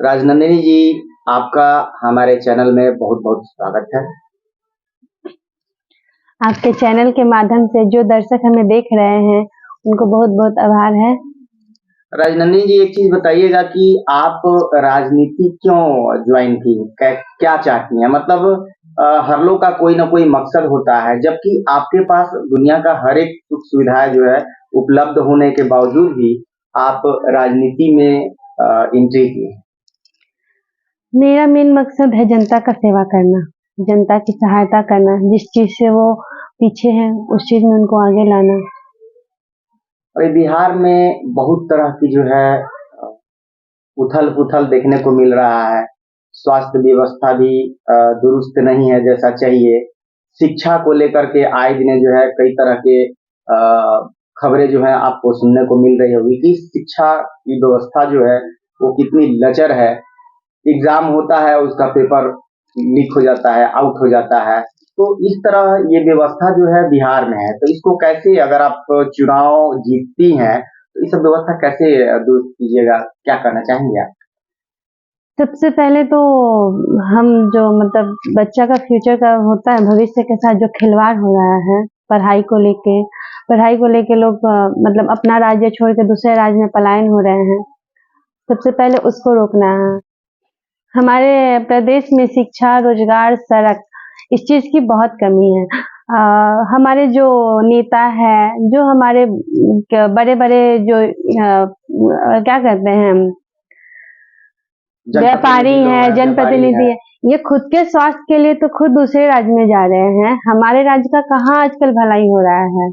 राजनंदिनी जी, आपका हमारे चैनल में बहुत बहुत स्वागत है। आपके चैनल के माध्यम से जो दर्शक हमें देख रहे हैं उनको बहुत बहुत आभार है। राजनंदिनी जी, एक चीज बताइएगा कि आप राजनीति क्यों ज्वाइन की, क्या चाहती हैं? मतलब हर लोग का कोई ना कोई मकसद होता है, जबकि आपके पास दुनिया का हर एक सुख सुविधाएं जो है उपलब्ध होने के बावजूद भी आप राजनीति में एंट्री की। मेरा मेन मकसद है जनता का सेवा करना, जनता की सहायता करना, जिस चीज से वो पीछे हैं उस चीज में उनको आगे लाना। और बिहार में बहुत तरह की जो है उथल पुथल देखने को मिल रहा है। स्वास्थ्य व्यवस्था भी दुरुस्त नहीं है जैसा चाहिए। शिक्षा को लेकर के आए दिन जो है कई तरह के खबरें जो है आपको सुनने को मिल रही होगी कि शिक्षा की व्यवस्था जो है वो कितनी लचर है। एग्जाम होता है, उसका पेपर लीक हो जाता है, आउट हो जाता है। तो इस तरह ये व्यवस्था जो है बिहार में है, तो इसको कैसे, अगर आप चुनाव जीतती हैं तो इस सब व्यवस्था कैसे दूर कीजिएगा, क्या करना चाहेंगे आप? सबसे पहले तो हम जो मतलब बच्चा का फ्यूचर का होता है, भविष्य के साथ जो खिलवाड़ हो रहा है पढ़ाई को लेके लोग मतलब अपना राज्य छोड़ के दूसरे राज्य में पलायन हो रहे हैं। सबसे पहले उसको रोकना है। हमारे प्रदेश में शिक्षा, रोजगार, सड़क इस चीज की बहुत कमी है। हमारे जो नेता है, जो हमारे बड़े बड़े जो क्या कहते हैं, व्यापारी हैं, जनप्रतिनिधि है, ये खुद के स्वास्थ्य के लिए तो खुद दूसरे राज्य में जा रहे हैं। हमारे राज्य का कहाँ आजकल भलाई हो रहा है।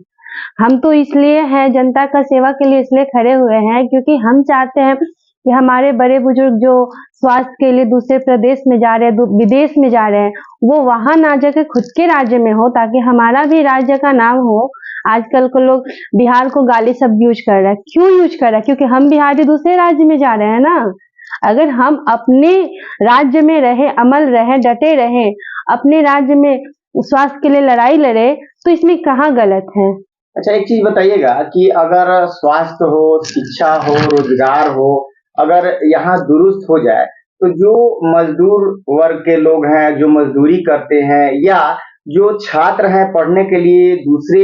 हम तो इसलिए हैं, जनता का सेवा के लिए इसलिए खड़े हुए हैं क्योंकि हम चाहते हैं कि हमारे बड़े बुजुर्ग जो स्वास्थ्य के लिए दूसरे प्रदेश में जा रहे हैं, विदेश में जा रहे हैं, वो वहां ना जाकर खुद के राज्य में हो, ताकि हमारा भी राज्य का नाम हो। आजकल को लोग बिहार को गाली शब्द यूज कर रहे हैं। क्यों यूज कर रहा है? क्योंकि हम बिहारी दूसरे राज्य में जा रहे हैं ना। अगर हम अपने राज्य में रहे, अमल रहे, डटे रहे, अपने राज्य में स्वास्थ्य के लिए लड़ाई लड़े, तो इसमें कहाँ गलत है? अच्छा, एक चीज बताइएगा कि अगर स्वास्थ्य हो, शिक्षा हो, रोजगार हो, अगर यहाँ दुरुस्त हो जाए तो जो मजदूर वर्ग के लोग हैं, जो मजदूरी करते हैं, या जो छात्र हैं पढ़ने के लिए दूसरे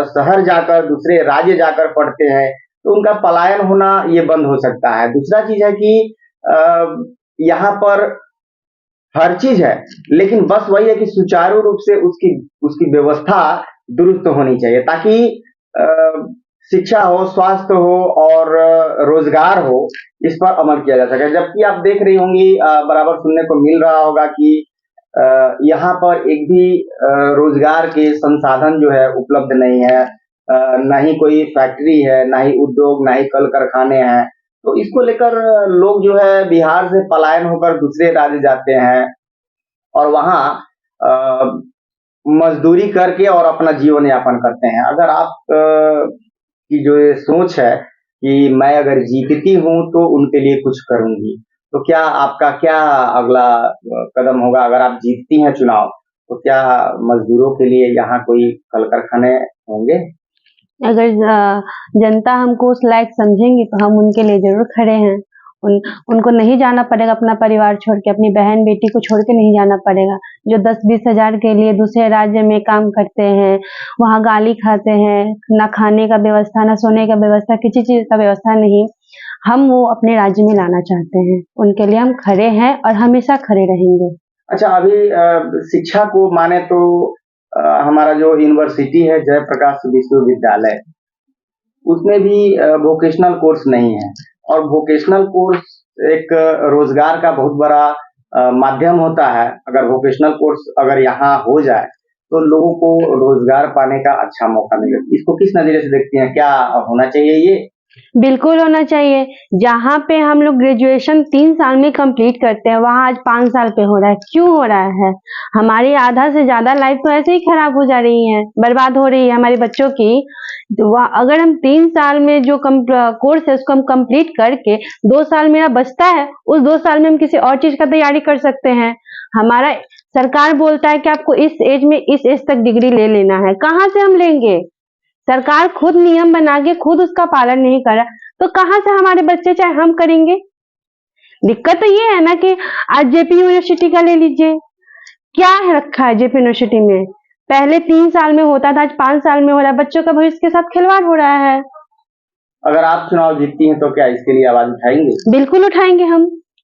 शहर जाकर, दूसरे राज्य जाकर पढ़ते हैं, तो उनका पलायन होना ये बंद हो सकता है। दूसरा चीज है कि यहाँ पर हर चीज है, लेकिन बस वही है कि सुचारू रूप से उसकी उसकी व्यवस्था दुरुस्त होनी चाहिए, ताकि अ, शिक्षा हो, स्वास्थ्य हो और रोजगार हो, इस पर अमल किया जा सके। जबकि आप देख रही होंगी, बराबर सुनने को मिल रहा होगा कि यहाँ पर एक भी रोजगार के संसाधन जो है उपलब्ध नहीं है। ना ही कोई फैक्ट्री है, ना ही उद्योग, ना ही कल कारखाने हैं। तो इसको लेकर लोग जो है बिहार से पलायन होकर दूसरे राज्य जाते हैं और वहाँ मजदूरी करके और अपना जीवन यापन करते हैं। अगर आप की जो ये सोच है कि मैं अगर जीतती हूँ तो उनके लिए कुछ करूंगी, तो क्या आपका क्या अगला कदम होगा? अगर आप जीतती हैं चुनाव, तो क्या मजदूरों के लिए यहाँ कोई कल कारखाने होंगे? अगर जनता हमको उस लायक समझेंगी तो हम उनके लिए जरूर खड़े हैं। उनको नहीं जाना पड़ेगा अपना परिवार छोड़ के, अपनी बहन बेटी को छोड़ के नहीं जाना पड़ेगा। जो 10-20 हजार के लिए दूसरे राज्य में काम करते हैं, वहाँ गाली खाते हैं, ना खाने का व्यवस्था, ना सोने का व्यवस्था, किसी चीज का व्यवस्था नहीं, हम वो अपने राज्य में लाना चाहते हैं। उनके लिए हम खड़े हैं और हमेशा खड़े रहेंगे। अच्छा, अभी शिक्षा को माने तो हमारा जो यूनिवर्सिटी है जयप्रकाश विश्वविद्यालय, उसमें भी वोकेशनल कोर्स नहीं है। और वोकेशनल कोर्स एक रोजगार का बहुत बड़ा माध्यम होता है। अगर वोकेशनल कोर्स अगर यहाँ हो जाए तो लोगों को रोजगार पाने का अच्छा मौका मिले। इसको किस नजरिए से देखती हैं, क्या होना चाहिए ये? बिल्कुल होना चाहिए। जहाँ पे हम लोग ग्रेजुएशन 3 साल में कंप्लीट करते हैं, वहाँ आज 5 साल पे हो रहा है। क्यों हो रहा है? हमारी आधा से ज्यादा लाइफ तो ऐसे ही खराब हो जा रही है, बर्बाद हो रही है हमारे बच्चों की। तो अगर हम 3 साल में जो कोर्स है उसको हम कंप्लीट करके 2 साल मेरा बचता है, उस 2 साल में हम किसी और चीज का तैयारी कर सकते हैं। हमारा सरकार बोलता है कि आपको इस एज में इस एज तक डिग्री ले लेना है। कहाँ से हम लेंगे? सरकार खुद नियम बना के खुद उसका पालन नहीं कर रहा, तो कहाँ से हमारे बच्चे, चाहे हम करेंगे? दिक्कत तो ये है ना कि आज जेपी यूनिवर्सिटी का ले लीजिए, क्या है रखा है जेपी यूनिवर्सिटी में? पहले 3 साल में होता था, आज 5 साल में हो रहा है। बच्चों का भविष्य के साथ खिलवाड़ हो रहा है। अगर आप चुनाव जीतती हैं तो क्या इसके लिए आवाज उठाएंगे? बिल्कुल उठाएंगे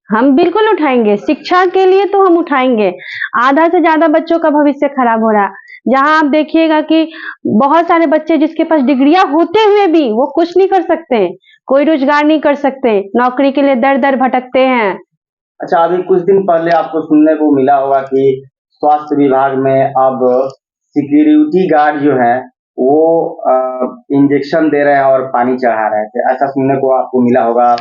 हम बिल्कुल उठाएंगे। शिक्षा के लिए तो हम उठाएंगे। आधा से ज्यादा बच्चों का भविष्य खराब हो रहा है। जहां आप देखिएगा कि बहुत सारे बच्चे जिसके पास डिग्रियां होते हुए भी वो कुछ नहीं कर सकते, कोई रोजगार नहीं कर सकते, नौकरी के लिए दर दर भटकते हैं। अच्छा, अभी कुछ दिन पहले आपको सुनने को मिला होगा कि स्वास्थ्य विभाग में अब सिक्योरिटी गार्ड जो है वो इंजेक्शन दे रहे हैं और पानी चढ़ा रहे थे, ऐसा सुनने को आपको मिला होगा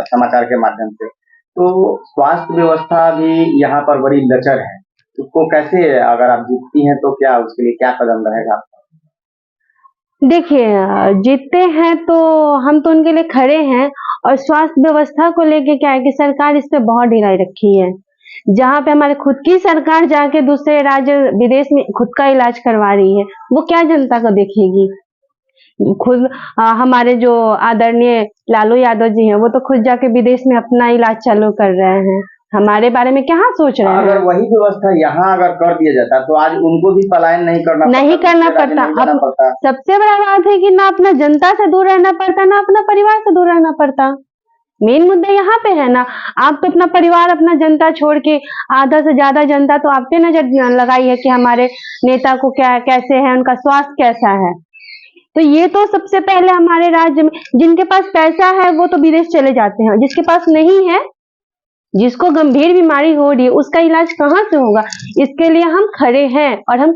समाचार के माध्यम से। तो स्वास्थ्य व्यवस्था भी यहाँ पर बड़ी लचर है, उसको कैसे, अगर आप जीतती हैं तो क्या उसके लिए क्या कदम रहेगा आपका? देखिए, जीतते हैं तो हम तो उनके लिए खड़े हैं। और स्वास्थ्य व्यवस्था को लेके क्या है कि सरकार इस पे बहुत ढिलाई रखी है। जहाँ पे हमारे खुद की सरकार जाके दूसरे राज्य विदेश में खुद का इलाज करवा रही है, वो क्या जनता को देखेगी? खुद हमारे जो आदरणीय लालू यादव जी हैं, वो तो खुद जाके विदेश में अपना इलाज चालू कर रहे हैं। हमारे बारे में क्या सोच रहे हैं? अगर वही व्यवस्था यहाँ अगर कर दिया जाता तो आज उनको भी पलायन नहीं करना पड़ता। सबसे बड़ा बात है कि ना अपना जनता से दूर रहना पड़ता, ना अपना परिवार से दूर रहना पड़ता। मेन मुद्दा यहाँ पे है ना। आप तो अपना परिवार, अपना जनता छोड़ के आधा से ज्यादा जनता तो आप पे नजर लगाई है कि हमारे नेता को क्या, कैसे है, उनका स्वास्थ्य कैसा है। तो ये तो सबसे पहले हमारे राज्य में जिनके पास पैसा है वो तो विदेश चले जाते हैं, जिसके पास नहीं है, जिसको गंभीर बीमारी हो रही है, उसका इलाज कहाँ से होगा? इसके लिए हम खड़े हैं और हम